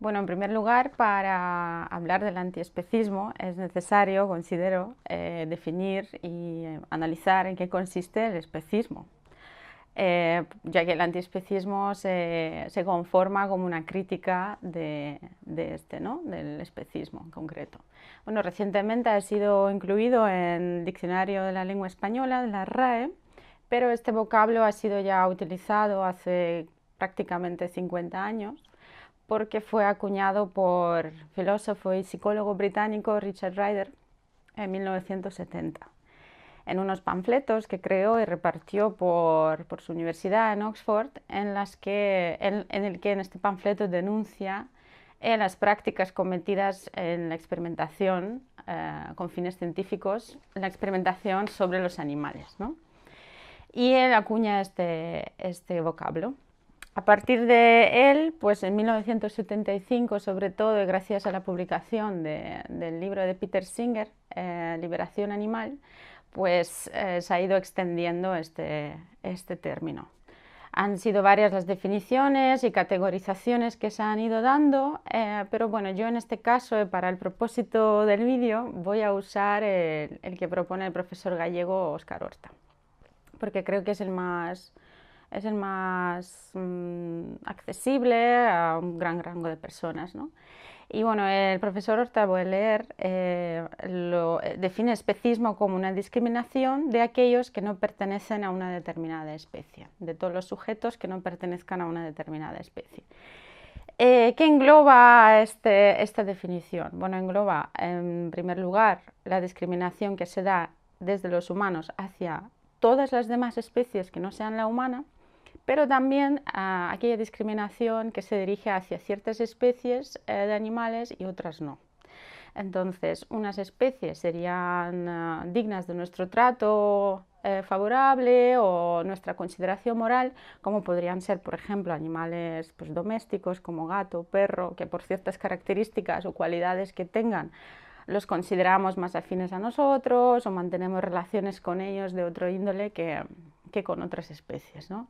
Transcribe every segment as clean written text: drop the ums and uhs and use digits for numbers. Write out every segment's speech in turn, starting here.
Bueno, en primer lugar, para hablar del antiespecismo es necesario, considero, definir y analizar en qué consiste el especismo, ya que el antiespecismo se conforma como una crítica ¿no? del especismo en concreto. Bueno, recientemente ha sido incluido en el Diccionario de la Lengua Española, de la RAE, pero este vocablo ha sido ya utilizado hace prácticamente 50 años porque fue acuñado por el filósofo y psicólogo británico Richard Ryder en 1970 en unos panfletos que creó y repartió por su universidad en Oxford, en el que en este panfleto denuncia las prácticas cometidas en la experimentación con fines científicos, en la experimentación sobre los animales, ¿no? Y él acuña este vocablo. A partir de él, pues en 1975, sobre todo, y gracias a la publicación del libro de Peter Singer, Liberación Animal, pues se ha ido extendiendo este término. Han sido varias las definiciones y categorizaciones que se han ido dando, pero bueno, yo en este caso, para el propósito del vídeo, voy a usar el que propone el profesor gallego Óscar Horta, porque creo que es el más accesible a un gran rango de personas, ¿no? Y bueno, el profesor Horta, voy a leer, define especismo como una discriminación de aquellos que no pertenecen a una determinada especie, de todos los sujetos que no pertenezcan a una determinada especie. ¿Qué engloba esta definición? Bueno, engloba en primer lugar la discriminación que se da desde los humanos hacia todas las demás especies que no sean la humana, pero también aquella discriminación que se dirige hacia ciertas especies de animales y otras no. Entonces, unas especies serían dignas de nuestro trato favorable o nuestra consideración moral, como podrían ser, por ejemplo, animales pues, domésticos como gato, perro, que por ciertas características o cualidades que tengan los consideramos más afines a nosotros o mantenemos relaciones con ellos de otro índole que con otras especies, ¿no?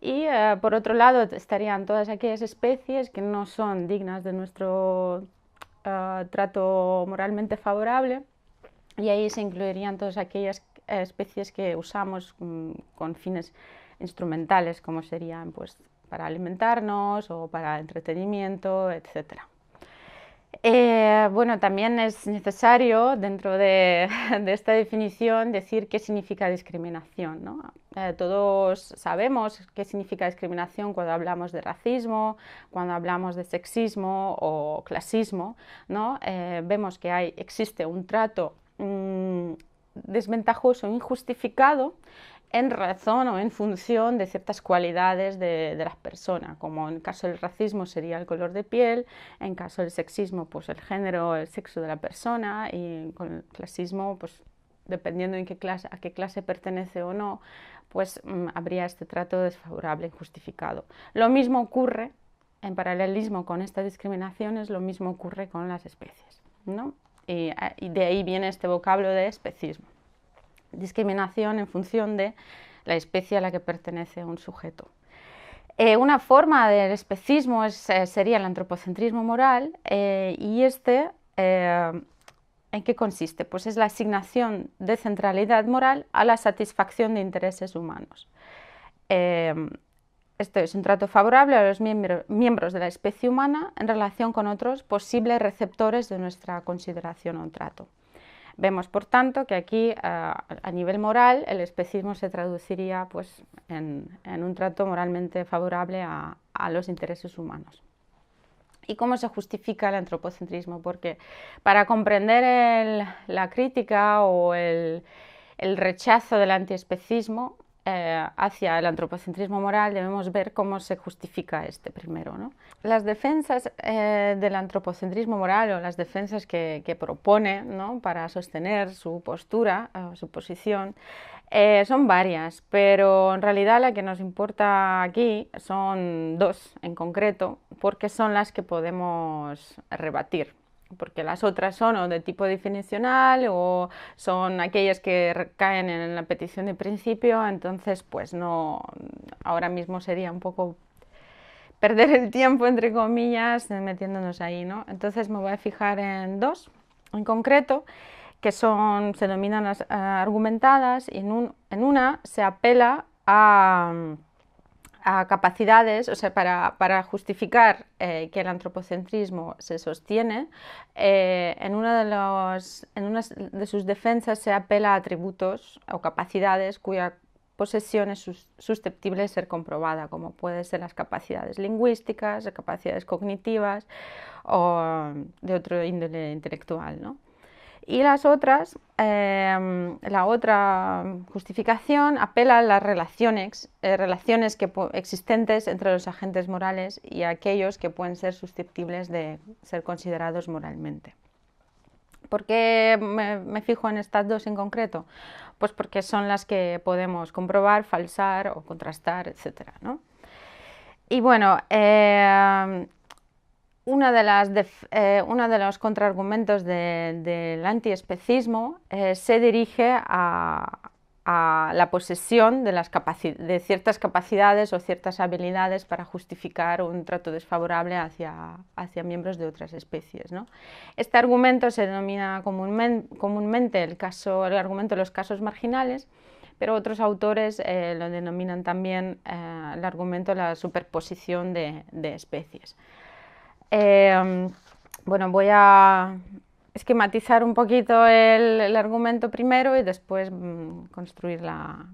Y por otro lado estarían todas aquellas especies que no son dignas de nuestro trato moralmente favorable, y ahí se incluirían todas aquellas especies que usamos con fines instrumentales, como serían pues, para alimentarnos o para entretenimiento, etc. Bueno, también es necesario, dentro de esta definición, decir qué significa discriminación, ¿no? Todos sabemos qué significa discriminación cuando hablamos de racismo, cuando hablamos de sexismo o clasismo, ¿no? Vemos que existe un trato desventajoso, injustificado, en razón o en función de ciertas cualidades de las personas, como en el caso del racismo sería el color de piel, en caso del sexismo pues el género, el sexo de la persona, y con el clasismo pues dependiendo a qué clase pertenece o no, pues habría este trato desfavorable, injustificado. Lo mismo ocurre, en paralelismo con esta discriminación, lo mismo ocurre con las especies, ¿no? Y de ahí viene este vocablo de especismo. Discriminación en función de la especie a la que pertenece un sujeto. Una forma del especismo sería el antropocentrismo moral, y ¿en qué consiste? Pues es la asignación de centralidad moral a la satisfacción de intereses humanos. Esto es un trato favorable a los miembros de la especie humana en relación con otros posibles receptores de nuestra consideración o trato. Vemos, por tanto, que aquí, a nivel moral, el especismo se traduciría pues, en un trato moralmente favorable a los intereses humanos. ¿Y cómo se justifica el antropocentrismo? Porque para comprender la crítica o el rechazo del antiespecismo hacia el antropocentrismo moral, debemos ver cómo se justifica primero, ¿no? Las defensas del antropocentrismo moral, o las defensas que propone, ¿no?, para sostener su postura, su posición, son varias, pero en realidad la que nos importa aquí son dos en concreto, porque son las que podemos rebatir, porque las otras son o de tipo definicional o son aquellas que caen en la petición de principio, entonces pues no, ahora mismo sería un poco perder el tiempo, entre comillas, metiéndonos ahí, ¿no? Entonces me voy a fijar en dos en concreto, que son, se denominan las argumentadas, y en una se apela a capacidades, o sea, para justificar que el antropocentrismo se sostiene, en una de sus defensas se apela a atributos o capacidades cuya posesión es susceptible de ser comprobada, como pueden ser las capacidades lingüísticas, las capacidades cognitivas o de otro índole intelectual, ¿no? Y las otras, la otra justificación apela a las relaciones existentes entre los agentes morales y aquellos que pueden ser susceptibles de ser considerados moralmente. ¿Por qué me fijo en estas dos en concreto? Pues porque son las que podemos comprobar, falsar o contrastar, etc., ¿no? Y bueno, uno de los contraargumentos del antiespecismo se dirige a la posesión de ciertas capacidades o ciertas habilidades para justificar un trato desfavorable hacia miembros de otras especies, ¿no? Este argumento se denomina comúnmente el argumento de los casos marginales, pero otros autores lo denominan también el argumento de la superposición de especies. Bueno, voy a esquematizar un poquito el argumento primero y después construir la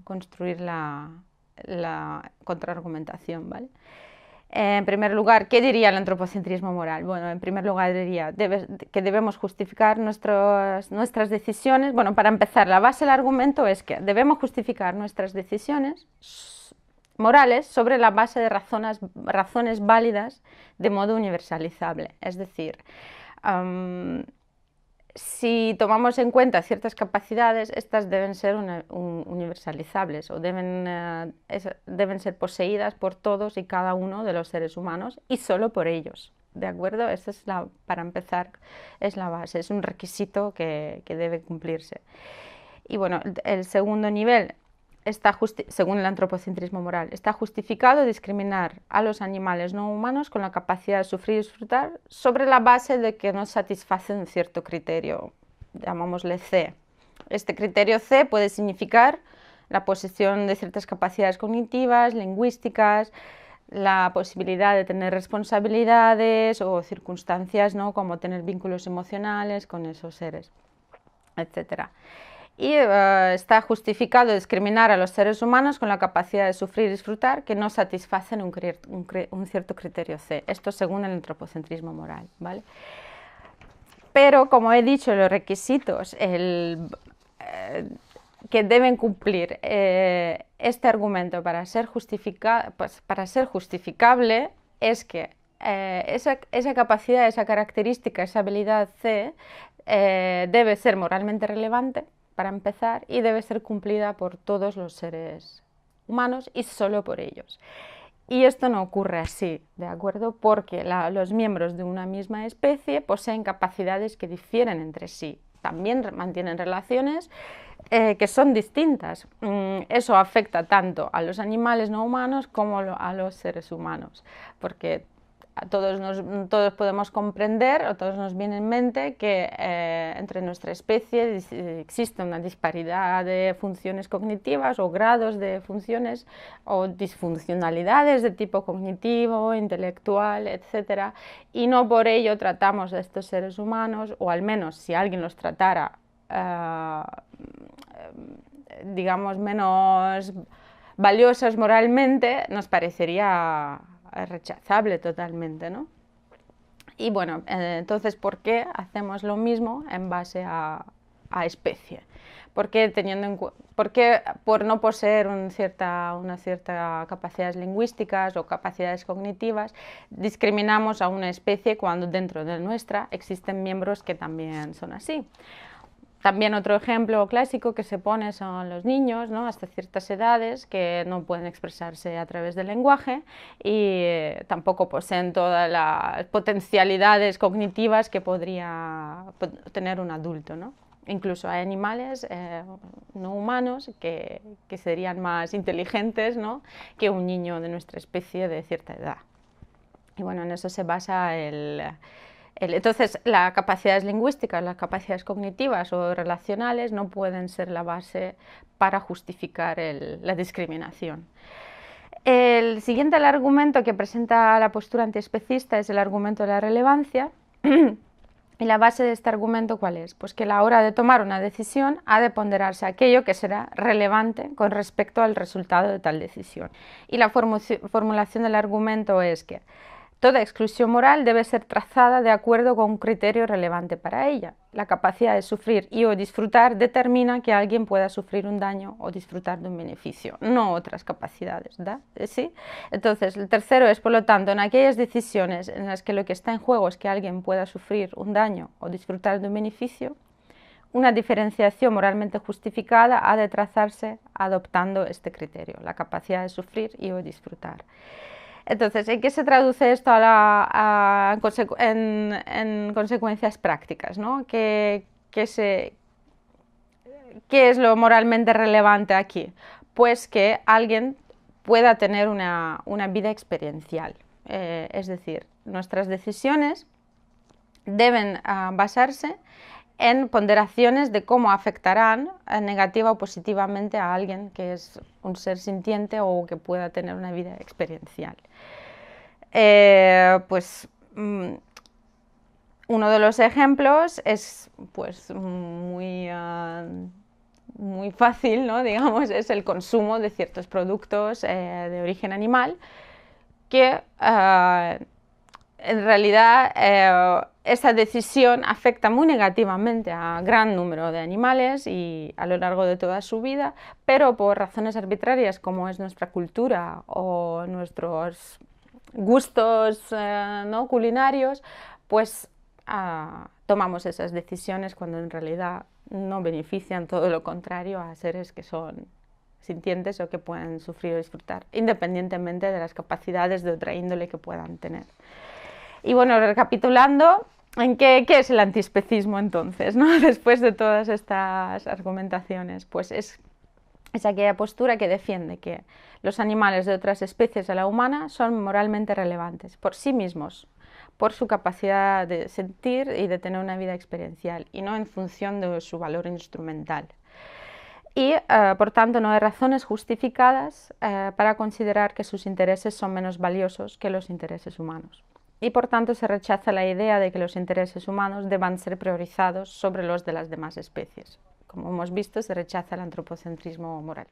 contraargumentación, ¿vale? En primer lugar, ¿qué diría el antropocentrismo moral? Bueno, en primer lugar diría que debemos justificar nuestras decisiones. Bueno, para empezar, la base del argumento es que debemos justificar nuestras decisiones morales sobre la base de razones válidas de modo universalizable. Es decir, si tomamos en cuenta ciertas capacidades, estas deben ser universalizables o deben ser poseídas por todos y cada uno de los seres humanos y solo por ellos. ¿De acuerdo? Esa es para empezar, es la base, es un requisito que debe cumplirse. Y bueno, el segundo nivel, según el antropocentrismo moral, está justificado discriminar a los animales no humanos con la capacidad de sufrir y disfrutar sobre la base de que no satisfacen un cierto criterio, llamámosle C. Este criterio C puede significar la posesión de ciertas capacidades cognitivas, lingüísticas, la posibilidad de tener responsabilidades o circunstancias, ¿no?, como tener vínculos emocionales con esos seres, etc. Y está justificado discriminar a los seres humanos con la capacidad de sufrir y disfrutar que no satisfacen un cierto criterio C. Esto según el antropocentrismo moral, ¿vale? Pero, como he dicho, los requisitos que deben cumplir este argumento para ser justificable es que esa capacidad, esa característica, esa habilidad C debe ser moralmente relevante, para empezar, y debe ser cumplida por todos los seres humanos y solo por ellos. Y esto no ocurre así, ¿de acuerdo? Porque los miembros de una misma especie poseen capacidades que difieren entre sí. También mantienen relaciones que son distintas. Eso afecta tanto a los animales no humanos como a los seres humanos, porque todos podemos comprender, o todos nos viene en mente que entre nuestra especie existe una disparidad de funciones cognitivas o grados de funciones o disfuncionalidades de tipo cognitivo, intelectual, etc. Y no por ello tratamos a estos seres humanos, o al menos si alguien los tratara, digamos, menos valiosos moralmente, nos parecería rechazable totalmente, ¿no? Y bueno, entonces, ¿por qué hacemos lo mismo en base a especie? ¿Por qué por no poseer unas ciertas capacidades lingüísticas o capacidades cognitivas discriminamos a una especie cuando dentro de nuestra existen miembros que también son así? También otro ejemplo clásico que se pone son los niños, ¿no?, hasta ciertas edades, que no pueden expresarse a través del lenguaje y tampoco poseen todas las potencialidades cognitivas que podría tener un adulto, ¿no? Incluso hay animales no humanos que serían más inteligentes, ¿no?, que un niño de nuestra especie de cierta edad. Y bueno, en eso se basa entonces, las capacidades lingüísticas, las capacidades cognitivas o relacionales no pueden ser la base para justificar la discriminación. El siguiente argumento que presenta la postura antiespecista es el argumento de la relevancia. Y la base de este argumento, ¿cuál es? Pues que a la hora de tomar una decisión ha de ponderarse aquello que será relevante con respecto al resultado de tal decisión. Y la formulación del argumento es que toda exclusión moral debe ser trazada de acuerdo con un criterio relevante para ella. La capacidad de sufrir y o disfrutar determina que alguien pueda sufrir un daño o disfrutar de un beneficio, no otras capacidades, ¿da? ¿Sí? Entonces, el tercero es, por lo tanto, en aquellas decisiones en las que lo que está en juego es que alguien pueda sufrir un daño o disfrutar de un beneficio, una diferenciación moralmente justificada ha de trazarse adoptando este criterio, la capacidad de sufrir y o disfrutar. Entonces, ¿en qué se traduce esto en consecuencias prácticas, ¿no? ¿Qué es lo moralmente relevante aquí? Pues que alguien pueda tener una vida experiencial. Es decir, nuestras decisiones deben basarse en ponderaciones de cómo afectarán negativa o positivamente a alguien que es un ser sintiente o que pueda tener una vida experiencial. Uno de los ejemplos es pues, muy fácil, ¿no? Digamos, es el consumo de ciertos productos de origen animal que en realidad esa decisión afecta muy negativamente a gran número de animales y a lo largo de toda su vida, pero por razones arbitrarias como es nuestra cultura o nuestros gustos ¿no? culinarios, pues tomamos esas decisiones cuando en realidad no benefician, todo lo contrario, a seres que son sintientes o que puedan sufrir o disfrutar, independientemente de las capacidades de otra índole que puedan tener. Y bueno, recapitulando, ¿qué es el antiespecismo entonces, ¿no? Después de todas estas argumentaciones? Pues es aquella postura que defiende que los animales de otras especies a la humana son moralmente relevantes por sí mismos, por su capacidad de sentir y de tener una vida experiencial, y no en función de su valor instrumental. Y, por tanto, no hay razones justificadas para considerar que sus intereses son menos valiosos que los intereses humanos. Y, por tanto, se rechaza la idea de que los intereses humanos deban ser priorizados sobre los de las demás especies. Como hemos visto, se rechaza el antropocentrismo moral.